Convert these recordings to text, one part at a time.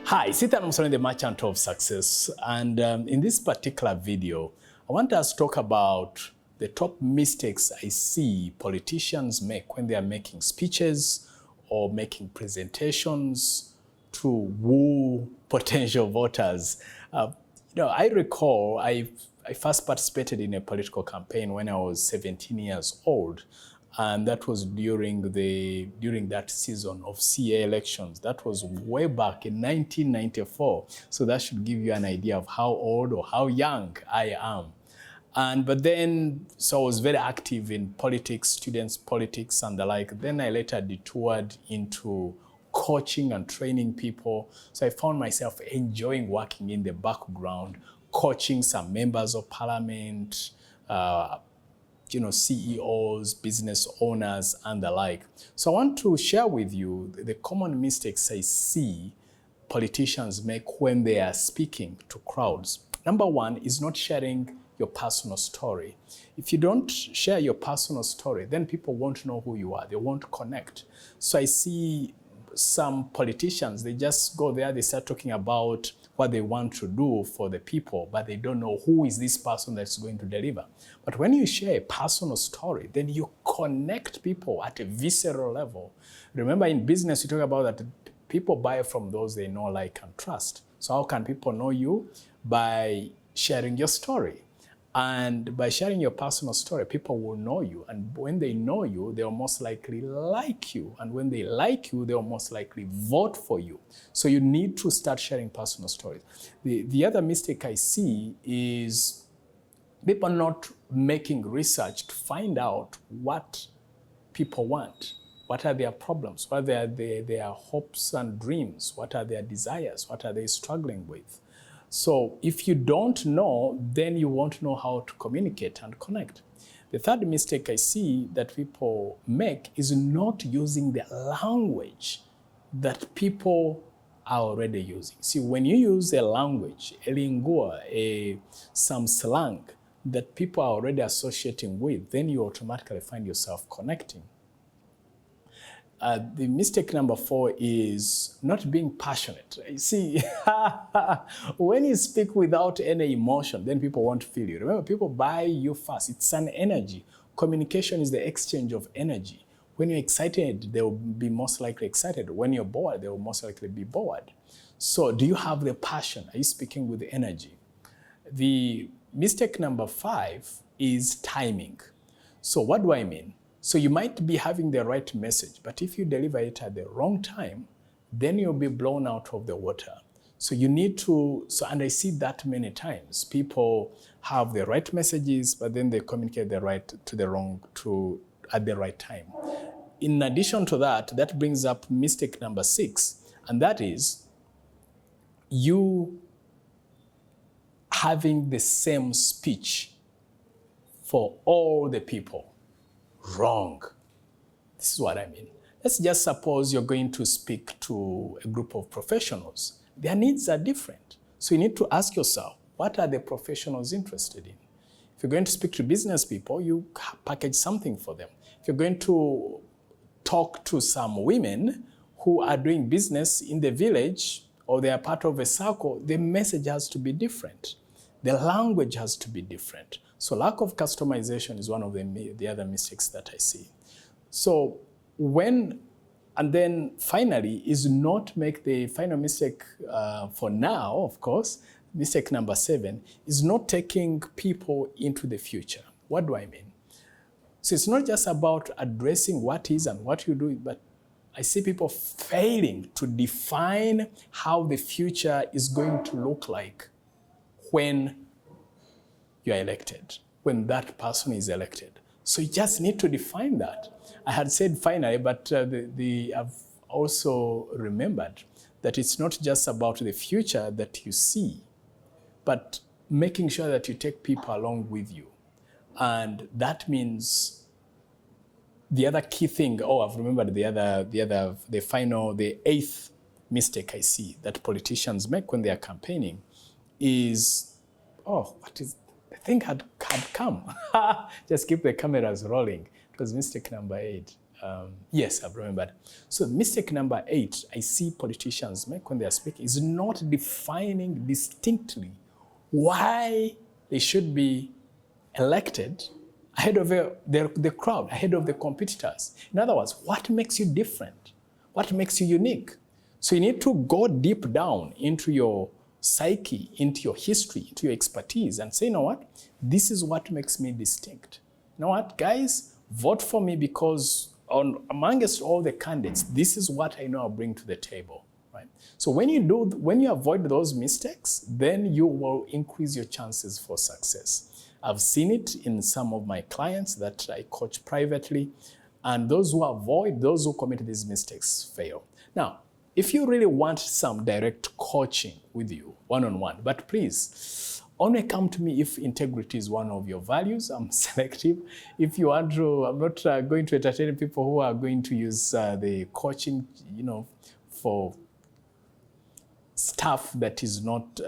Hi, Sithan Musoni, the Merchant of Success. And in this particular video, I want us to talk about the top mistakes I see politicians make when they are making speeches or making presentations to woo potential voters. I recall I first participated in a political campaign when I was 17 years old. And that was during that season of CA elections. That was way back in 1994. So that should give you an idea of how old or how young I am. But then, so I was very active in politics, students' politics and the like. Then I later detoured into coaching and training people. So I found myself enjoying working in the background, coaching some members of parliament, CEOs, business owners, and the like. So I want to share with you the common mistakes I see politicians make when they are speaking to crowds. Number one is not sharing your personal story. If you don't share your personal story, then people won't know who you are. They won't connect. So I see some politicians, they just go there, they start talking about what they want to do for the people, but they don't know who is this person that's going to deliver. But when you share a personal story, then you connect people at a visceral level. Remember, in business, you talk about that people buy from those they know, like, and trust. So how can people know you? By sharing your story. And by sharing your personal story, people will know you. And when they know you, they'll most likely like you. And when they like you, they'll most likely vote for you. So you need to start sharing personal stories. The other mistake I see is people not making research to find out what people want. What are their problems? What are their hopes and dreams? What are their desires? What are they struggling with? So if you don't know, then you won't know how to communicate and connect. The third mistake I see that people make is not using the language that people are already using. See, when you use a language, a lingua, some slang that people are already associating with, then you automatically find yourself connecting. The mistake number 4 is not being passionate. You see, when you speak without any emotion, then people won't feel you. Remember, people buy you fast. It's an energy. Communication is the exchange of energy. When you're excited, they will be most likely excited. When you're bored, they will most likely be bored. So do you have the passion? Are you speaking with the energy? The mistake number 5 is timing. So what do I mean? So you might be having the right message, but if you deliver it at the wrong time, then you'll be blown out of the water. So you need to, and I see that many times. People have the right messages, but then they communicate the right to the wrong at the right time. In addition to that, that brings up mistake number 6, and that is you having the same speech for all the people. Wrong. This is what I mean. Let's just suppose you're going to speak to a group of professionals. Their needs are different. So you need to ask yourself, what are the professionals interested in? If you're going to speak to business people, you package something for them. If you're going to talk to some women who are doing business in the village or they are part of a circle, the message has to be different. The language has to be different. So lack of customization is one of the other mistakes that I see. So and then finally is not make the final mistake for now, of course, mistake number 7 is not taking people into the future. What do I mean? So it's not just about addressing what is and what you do, but I see people failing to define how the future is going to look like when you are elected, when that person is elected. So you just need to define that. I had said finally, but I've also remembered that it's not just about the future that you see, but making sure that you take people along with you. And that means the other key thing, I've remembered the 8th mistake I see that politicians make when they are campaigning is, the thing had come. Just keep the cameras rolling. It was mistake number 8. Yes, I've remembered. So mistake number 8 I see politicians make when they are speaking is not defining distinctly why they should be elected ahead of the crowd, ahead of the competitors. In other words, what makes you different? What makes you unique? So you need to go deep down into your psyche, into your history, into your expertise and say, you know what? This is what makes me distinct. You know what, guys? Vote for me because amongst all the candidates, this is what I know I'll bring to the table. Right? So when you avoid those mistakes, then you will increase your chances for success. I've seen it in some of my clients that I coach privately, and those who commit these mistakes fail. Now, if you really want some direct coaching with you, one-on-one, but please, only come to me if integrity is one of your values. I'm selective. If you want to, I'm not going to entertain people who are going to use the coaching, for stuff that is not,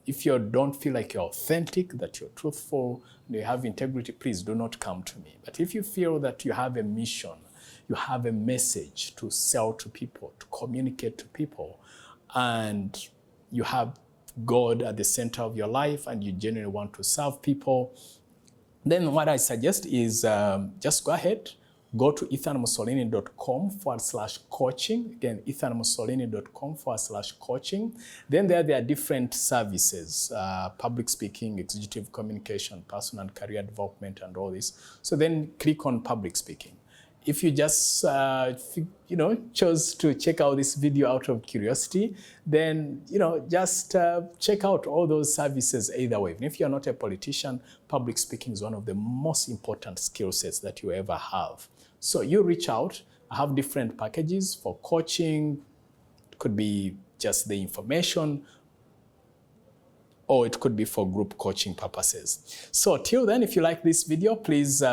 if you don't feel like you're authentic, that you're truthful, you have integrity, please do not come to me. But if you feel that you have a mission, you have a message to sell to people, to communicate to people, and you have God at the center of your life and you genuinely want to serve people, then what I suggest is just go ahead, go to ethanmusolini.com/coaching. Again, ethanmusolini.com/coaching. Then there are different services, public speaking, executive communication, personal and career development, and all this. So then click on public speaking. If you just chose to check out this video out of curiosity, then just check out all those services either way. Even if you're not a politician, public speaking is one of the most important skill sets that you ever have. So you reach out. I have different packages for coaching. It could be just the information, or it could be for group coaching purposes. So till then, if you like this video, please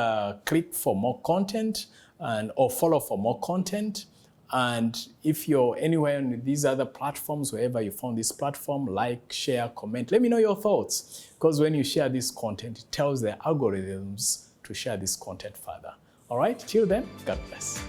click for more content or follow for more content. And if you're anywhere on these other platforms, wherever you found this platform, like, share, comment, let me know your thoughts. Because when you share this content, it tells the algorithms to share this content further. All right, till then, God bless.